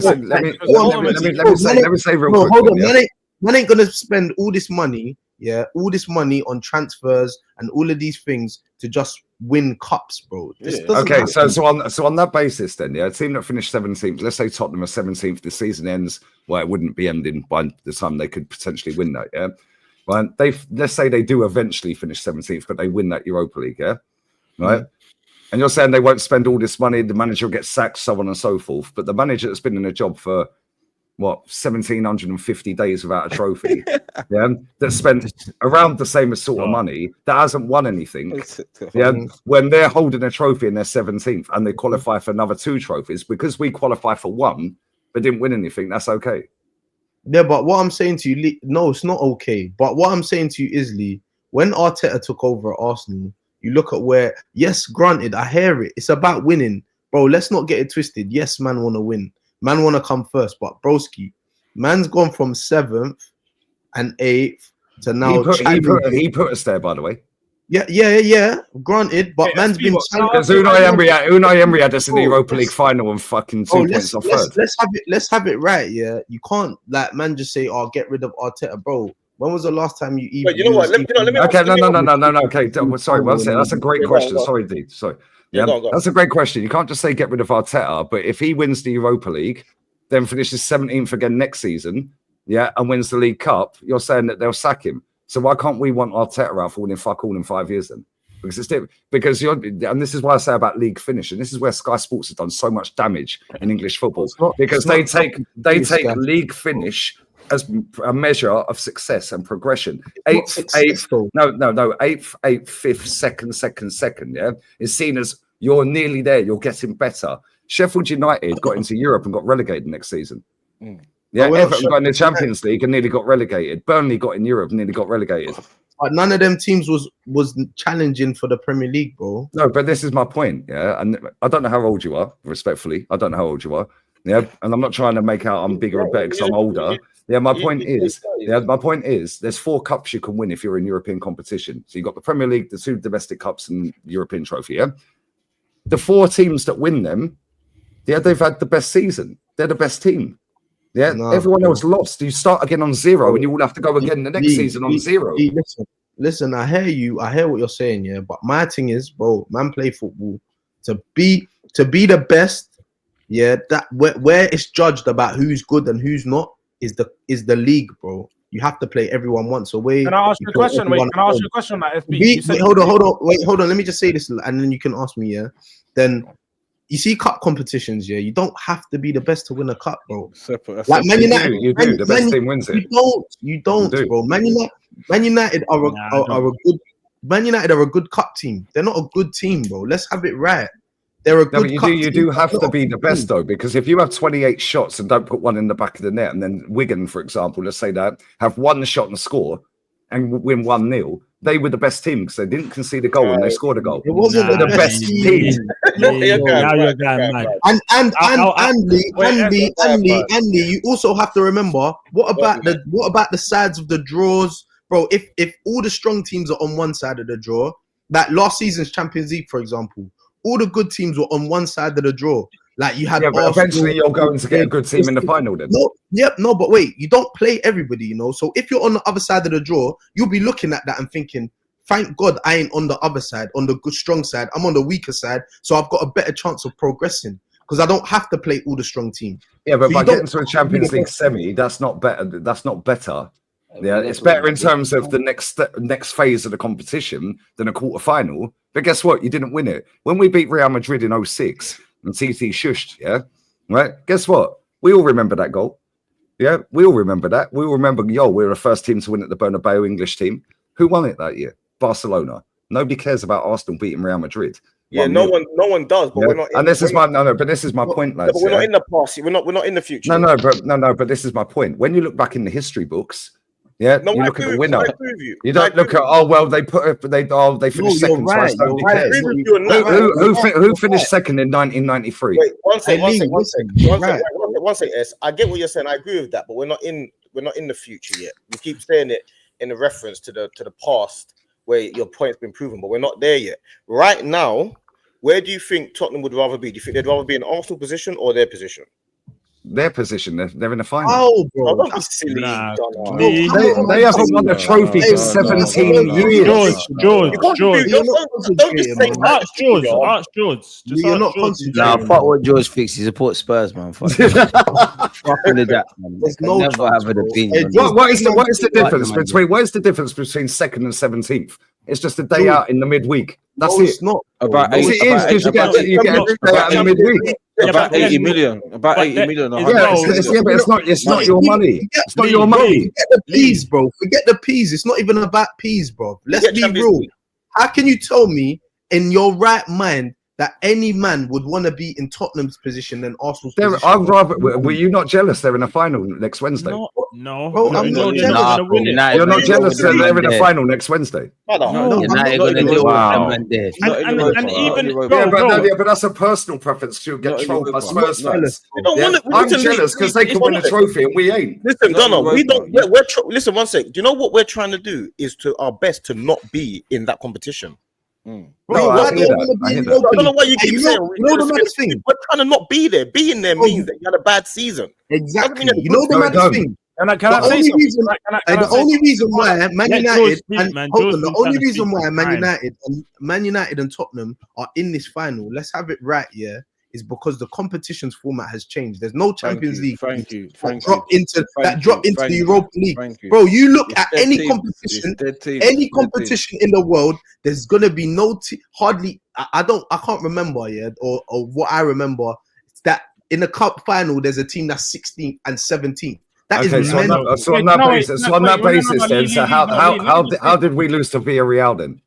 let me say real quick. Hold on, man ain't gonna spend all this money, on transfers and all of these things to just win cups, bro. Okay, so on that basis, then, a team that finished 17th, let's say Tottenham are 17th, the season ends. Well, it wouldn't be ending by the time they could potentially win that. Yeah, right. Let's say they do eventually finish 17th, but they win that Europa League. Yeah, right. And you're saying they won't spend all this money, the manager will get sacked, so on and so forth. But the manager that's been in a job for, 1,750 days without a trophy, that spent around the same sort of money, that hasn't won anything, when they're holding a trophy in their 17th and they qualify for another 2 trophies, because we qualify for 1 but didn't win anything, that's okay. Yeah, but what I'm saying to you, Lee, no, it's not okay. But what I'm saying to you is, Lee, when Arteta took over at Arsenal, you look at where, yes, granted, I hear it. It's about winning. Bro, let's not get it twisted. Yes, man want to win. Man want to come first. But, broski, man's gone from 7th and 8th to now. He put us there, by the way. Yeah. Granted, but man's been... Because Unai Emery had us in the Europa League final and fucking 2 points off third. Let's have it right, yeah? You can't, man, just say, get rid of Arteta, bro. When was the last time you even... But you know what? Let me okay, no. Okay, sorry, one second. That's a great question. Sorry, D. Sorry. Yeah, that's a great question. You can't just say get rid of Arteta, but if he wins the Europa League, then finishes 17th again next season, and wins the League Cup, you're saying that they'll sack him. So why can't we want Arteta out for winning fuck all in 5 years then? Because it's different. Because and this is why I say about league finish, and this is where Sky Sports has done so much damage in English football, because they take league finish as a measure of success and progression. Eighth, 5th, 2nd, is seen as you're nearly there, you're getting better. Sheffield United got into Europe and got relegated next season. Everton got in the Champions League and nearly got relegated. Burnley got in Europe and nearly got relegated. But none of them teams was challenging for the Premier League, bro. No, but this is my point, and I don't know how old you are, respectfully. I don't know how old you are, and I'm not trying to make out I'm bigger or better because I'm older. My point is, there's 4 cups you can win if you're in European competition. So you've got the Premier League, the 2 domestic cups, and European trophy. The 4 teams that win them, they've had the best season. They're the best team. Everyone else lost. You start again on 0, and you will have to go again the next season on 0. Listen, I hear you. I hear what you're saying, But my thing is, bro, man, play football to be the best. That where it's judged about who's good and who's not is the league, bro. You have to play everyone once away. Can I ask you a question? Wait, can I ask you a question on that? Hold on. Let me just say this, and then you can ask me. Then. You see cup competitions, you don't have to be the best to win a cup, bro. Like Man United, you do. The best team wins it. You don't, bro. Man United are a good cup team. They're not a good team, bro. Let's have it right. They're a good cup team. You do have to be the best, though, because if you have 28 shots and don't put one in the back of the net, and then Wigan, for example, let's say that, have 1 shot and score and win 1-0, they were the best team because they didn't concede a goal and they scored a goal. It wasn't the best team. Andy, you also have to remember what about the sides of the draws, bro? If all the strong teams are on one side of the draw, like last season's Champions League, for example, all the good teams were on one side of the draw. Like you had, but eventually you're going to get a good team in the final. Then but wait, you don't play everybody, So if you're on the other side of the draw, you'll be looking at that and thinking, "Thank God I ain't on the other side, on the good strong side. I'm on the weaker side, so I've got a better chance of progressing because I don't have to play all the strong teams." Yeah, but by getting to a Champions League semi, that's not better. That's not better. Yeah, it's better in terms of the next phase of the competition than a quarter final. But guess what? You didn't win it when we beat Real Madrid in 2006. And TT shushed, right? Guess what? We all remember that goal. Yeah, we all remember that. We all remember, we were the first team to win at the Bernabeu, English team. Who won it that year? Barcelona. Nobody cares about Arsenal beating Real Madrid. Yeah, no one does. But we're not. And this is my But this is my point, lads. But we're not in the past. We're not in the future. But this is my point. When you look back in the history books. Yeah, you look at the winner. You don't look at they finished second twice. Nobody cares. Who finished second in 1993? Wait, one second, S. I get what you're saying. I agree with that, but we're not in the future yet. We keep saying it in a reference to the past where your point's been proven, but we're not there yet. Right now, where do you think Tottenham would rather be? Do you think they'd rather be in Arsenal position or their position? their position. They're in the final. Oh, bro, Don't be that's silly. Nah. Donna. They haven't won a trophy for 17 years. George. Don't just say that. Ask George. Just You're ask not George. concentrating. Nah, fuck what George thinks. He supports Spurs, man. Fuck that, man. There's I no never chance, have an bro. opinion. Hey, on What is the Right, difference man. between what is the difference between 2nd and 17th? It's just a day Dude. out in the midweek. That's No, it. it's not. About Yes, it is because you get a day out in the midweek. about 80 million. About But 80 million. that- Yeah, No, it's not your money. It's not your money. Forget the peas, bro. Forget the peas. It's not even about peas, bro. Let's Forget be Champions real. League. How can you tell me in your right mind that any man would want to be in Tottenham's position than Arsenal's position? I'd rather. Were you not jealous? They're in the final next Wednesday. No. Bro, I'm not jealous. You're not jealous that they're in the final next Wednesday. No, United I'm gonna not deal with Wow. them, man. There. And even But that's a personal preference to get Not trolled by Europa. Spurs I'm not fans. We don't Yeah, want it. I'm Listen, jealous because they can win a trophy and we ain't. Listen, Not Donna, we Europa. don't. Listen, one sec. Do you know what we're trying to do? Is to our best to not be in that competition. No, Bro, I why do hear you that. want to I be hear in that. Europa I don't know League? why you Hey, keep you saying know the maddest thing. we're trying to not be there. Being there Oh, means that you had a bad season. Exactly. Doesn't mean You know the No, it maddest don't. thing. Can I The say only something? reason, the only reason why Man Let George United speak, and man. hold George on, the been only trying to reason speak why for Man United and Tottenham are in this final, let's have it right, yeah, is because the competition's format has changed. There's no Champions League. Thank you. that drop into the Europa League. Thank you. Bro, you look It's at their any team. competition, It's their team. any It's their competition in the world, there's gonna be hardly. I can't remember, yeah, or what I remember is that in the cup final there's a team that's 16th and 17th. That is Okay, so mental. on that basis, then, so how did we lose to Villarreal then?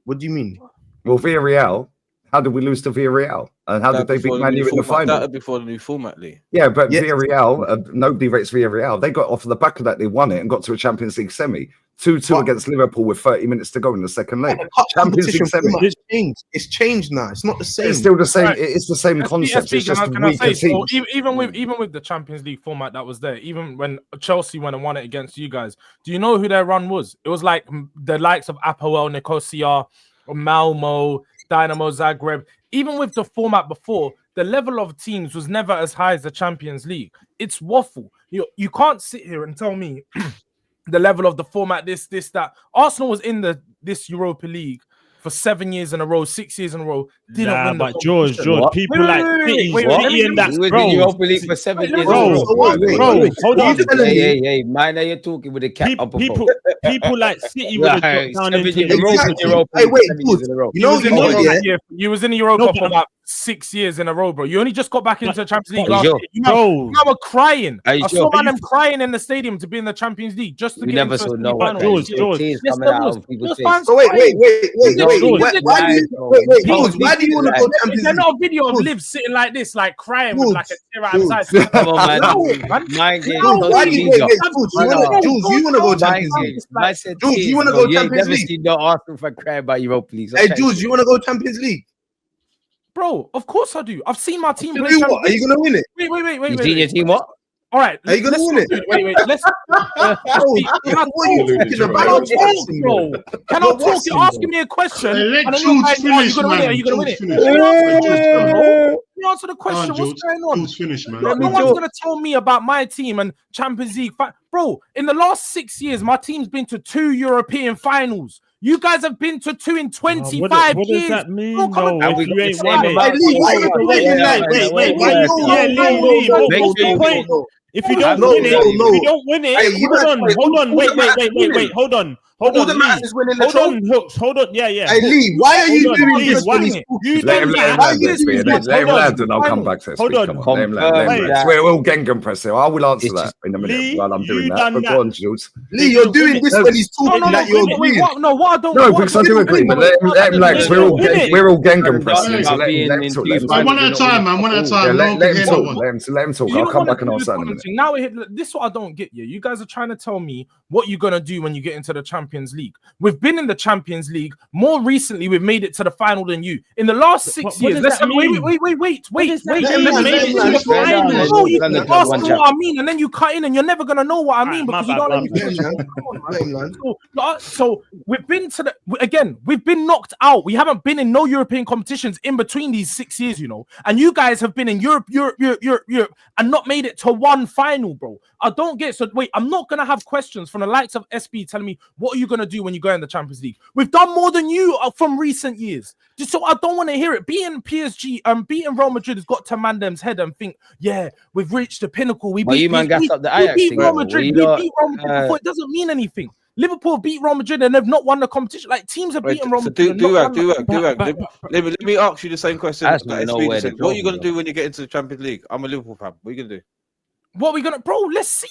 What do you mean? Well, Villarreal, how did we lose to Villarreal? And how did they beat Man U in the final? That before the new format, Lee. Yeah, but Yes. Villarreal, nobody rates Villarreal. They got off the back of that, they won it and got to a Champions League semi. 2-2 against Liverpool with 30 minutes to go in the second leg. The cup Champions League competition semi. format has changed. It's changed now. It's not the same. It's still the same. Right. It's the same concept. It's just can I weaker say, so teams. even with the Champions League format that was there, even when Chelsea went and won it against you guys, do you know who their run was? It was like the likes of Apoel Nicosia, Malmo, Dynamo Zagreb. Even with the format before, the level of teams was never as high as the Champions League. It's waffle. You can't sit here and tell me the level of the format, this, that. Arsenal was in this Europa League for 7 years in a row, 6 years in a row. Didn't win the George, people like City, and that, He was bro. in Europa League for 7 years. Bro, hold on. Hey, man, now you're talking with the cap up above. People like City would have dropped down into Europa. Hey, wait, good. You was in Europa for about 6 years in a row, bro. You only just got back into the Champions League last year. You were crying. I saw them crying in the stadium to be in the Champions League just to get never into saw the no one. George. Yes, there was. So wait. Why do you want to go Champions Is there League? not a video of Liv sitting like this, like crying with like a tear out his eyes? Come on, man. Mind games. Jules, you want to go Champions League? Jules, you want to go Champions League? Seen no Arsenal for crying about Europa League. Hey, Jules, you want to go Champions League? Bro, of course I do. I've seen my team play. Are you gonna win it? Wait. You seen your team what? All right. Are you gonna win it? Wait. Let's. What are you talking about? Can I talk? You're asking me a question. Let Jules finish, man. Are you gonna win it? You answer the question. What's going on? Jules finish, man. No one's gonna tell me about my team and Champions League. Bro, in the last 6 years, my team's been to 2 European finals. You guys have been to 2 in 25 what years. does that mean, Don't come though? and If you ain't won won it. Wait. If you don't win it, hold on. Hold on, Hooks. Hold on. Yeah. Hey, Lee, why are you doing this? Let him land and I'll come back to Hold speak. on. Come on, let him land. We're all Gengham pressing. I will answer that in a minute while I'm doing that. But go on, Jules. Lee, you're doing this when he's talking like you're agreeing. No, because I do agree, but let him land. We're all Gengham pressing. So let him talk. One at a time, man. One at a time. Let him talk. I'll come back and answer that in a minute. Now, this is what I don't get you. You guys are trying to tell me what you're going to do when you get into the Champions Champions League. We've been in the Champions League. More recently, we've made it to the final than you. In the last 6 years, let's have, wait. Let's made it to the final. No, you ask me what I mean, and then you cut in, and you're never gonna know what I mean because you don't let me finish. So we've been to we've been knocked out. We haven't been in no European competitions in between these 6 years, you know. And you guys have been in Europe, and not made it to one final, bro. I don't get so. Wait, I'm not gonna have questions from the likes of SB telling me what are you gonna do when you go in the Champions League. We've done more than you from recent years. Just so I don't want to hear it. Beating PSG, beating Real Madrid has got to Mandem's head and think, yeah, we've reached the pinnacle. We beat Real Madrid. We beat Real Madrid before. It doesn't mean anything. Liverpool beat Real Madrid and they've not won the competition. Like teams have beaten Real Madrid. Let me ask you the same question. What are you gonna do when you get into the Champions League? I'm a Liverpool fan. What are you gonna do? What are we gonna, bro? Let's see.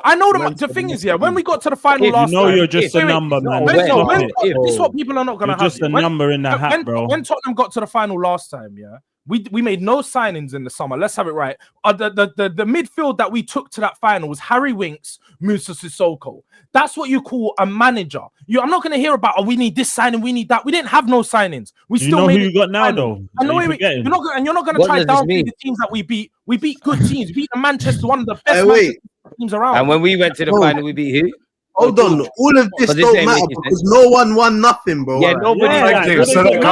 I know the thing is, when we got to the final last time, you're just a number, man. This is what people are not gonna have. Just a number in the hat, bro. When Tottenham got to the final last time, we made no signings in the summer. Let's have it right. The midfield that we took to that final was Harry Winks, Musa Sissoko. That's what you call a manager. I'm not going to hear about, we need this signing, we need that. We didn't have no signings. We still made who you got now, though. You're not going to try downplay the teams that we beat. We beat good teams. We beat Manchester, one of the best teams around. And when we went to the final, we beat who? Hold on, all of this don't matter because no one won nothing, bro. Yeah, nobody. So that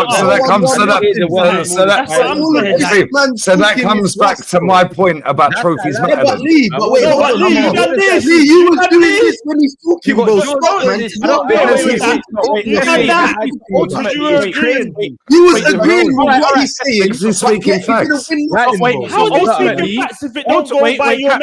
comes back to my point about trophies matter. But Lee, you was doing this when he's talking, bro. Stop, man. You was agreeing with what he's saying. He's speaking facts. How is he speaking facts if it don't go by your